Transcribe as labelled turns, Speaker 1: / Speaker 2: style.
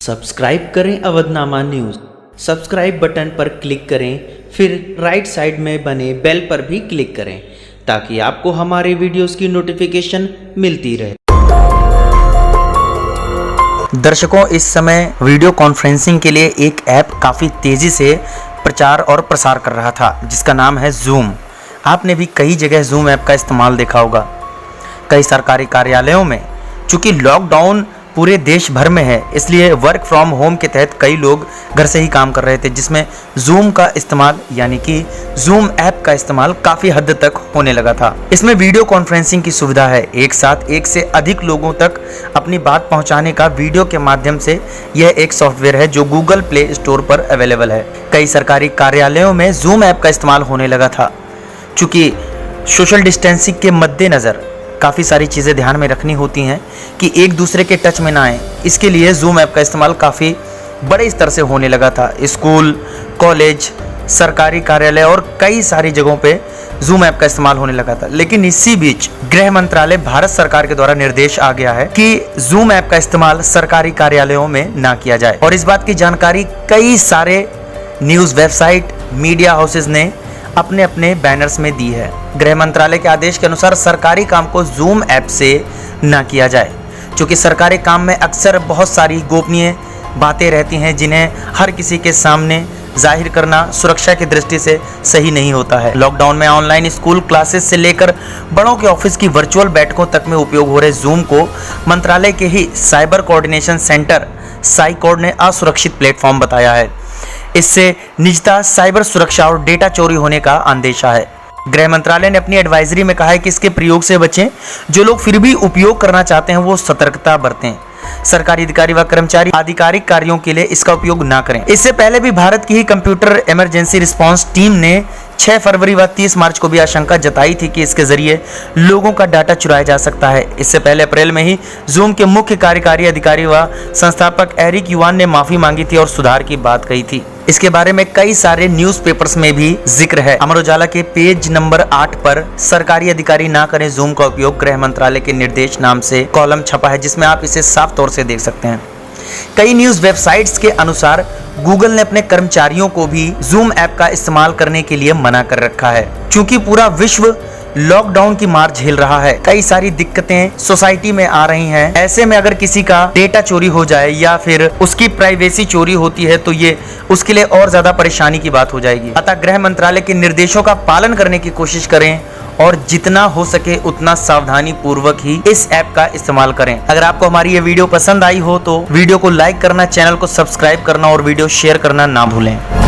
Speaker 1: Subscribe करें Avadhnama news. Subscribe button पर click करें, फिर राइट साइड में बने बेल पर भी क्लिक करें ताकि आपको हमारे वीडियोस की नोटिफिकेशन मिलती रहे।
Speaker 2: दर्शकों, इस समय वीडियो कॉन्फ्रेंसिंग के लिए एक ऐप काफ़ी तेज़ी से प्रचार और प्रसार कर रहा था जिसका नाम है जूम। आपने भी कई जगह जूम ऐप का इस्तेमाल देखा होगा। कई सरकारी कार्यालयों में चूँकि लॉकडाउन पूरे देश भर में है, इसलिए वर्क फ्रॉम होम के तहत कई लोग घर से ही काम कर रहे थे, जिसमें जूम का इस्तेमाल यानी कि जूम ऐप का इस्तेमाल काफ़ी हद तक होने लगा था। इसमें वीडियो कॉन्फ्रेंसिंग की सुविधा है। एक साथ एक से अधिक लोगों तक अपनी बात पहुंचाने का वीडियो के माध्यम से यह एक सॉफ्टवेयर है जो गूगल प्ले स्टोर पर अवेलेबल है। कई सरकारी कार्यालयों में जूम ऐप का इस्तेमाल होने लगा था। चूँकि सोशल डिस्टेंसिंग के मद्देनज़र काफ़ी सारी चीज़ें ध्यान में रखनी होती हैं कि एक दूसरे के टच में ना आए, इसके लिए जूम ऐप का इस्तेमाल काफ़ी बड़े स्तर से होने लगा था। स्कूल, कॉलेज, सरकारी कार्यालय और कई सारी जगहों पे जूम ऐप का इस्तेमाल होने लगा था। लेकिन इसी बीच गृह मंत्रालय भारत सरकार के द्वारा निर्देश आ गया है कि जूम ऐप का इस्तेमाल सरकारी कार्यालयों में ना किया जाए, और इस बात की जानकारी कई सारे न्यूज़ वेबसाइट, मीडिया हाउसेज ने अपने अपने बैनर्स में दी है। गृह मंत्रालय के आदेश के अनुसार सरकारी काम को जूम ऐप से ना किया जाए, क्योंकि सरकारी काम में अक्सर बहुत सारी गोपनीय बातें रहती हैं जिन्हें हर किसी के सामने जाहिर करना सुरक्षा की दृष्टि से सही नहीं होता है। लॉकडाउन में ऑनलाइन स्कूल क्लासेस से लेकर बड़ों के ऑफिस की वर्चुअल बैठकों तक में उपयोग हो रहे जूम को मंत्रालय के ही साइबर कोऑर्डिनेशन सेंटर साइकोड ने असुरक्षित प्लेटफॉर्म बताया है। इससे निजता, साइबर सुरक्षा और डेटा चोरी होने का अंदेशा है। गृह मंत्रालय ने अपनी एडवाइजरी में कहा है कि इसके प्रयोग से बचें। जो लोग फिर भी उपयोग करना चाहते हैं वो सतर्कता बरतें। सरकारी अधिकारी व कर्मचारी आधिकारिक कार्यों के लिए इसका उपयोग ना करें। इससे पहले भी भारत की ही कंप्यूटर इमरजेंसी रिस्पांस टीम ने 6 फरवरी व 30 मार्च को भी आशंका जताई थी कि इसके जरिए लोगों का डाटा चुराया जा सकता है। इससे पहले अप्रैल में ही जूम के मुख्य कार्यकारी अधिकारी व संस्थापक एरिक युवान ने माफी मांगी थी और सुधार की बात कही थी। इसके बारे में कई सारे न्यूज़पेपर्स में भी जिक्र है। अमर उजाला के पेज नंबर 8 पर सरकारी अधिकारी ना करें जूम का उपयोग, गृह मंत्रालय के निर्देश नाम से कॉलम छपा है जिसमें आप इसे साफ तौर से देख सकते हैं। कई न्यूज़ वेबसाइट्स के अनुसार गूगल ने अपने कर्मचारियों को भी जूम ऐप का इस्तेमाल करने के लिए मना कर रखा है। क्योंकि पूरा विश्व लॉकडाउन की मार झेल रहा है, कई सारी दिक्कतें सोसाइटी में आ रही हैं। ऐसे में अगर किसी का डेटा चोरी हो जाए या फिर उसकी प्राइवेसी चोरी होती है तो ये उसके लिए और ज्यादा परेशानी की बात हो जाएगी। अतः गृह मंत्रालय के निर्देशों का पालन करने की कोशिश करें और जितना हो सके उतना सावधानी पूर्वक ही इस ऐप का इस्तेमाल करें। अगर आपको हमारी ये वीडियो पसंद आई हो तो वीडियो को लाइक करना, चैनल को सब्सक्राइब करना और वीडियो शेयर करना ना भूलें।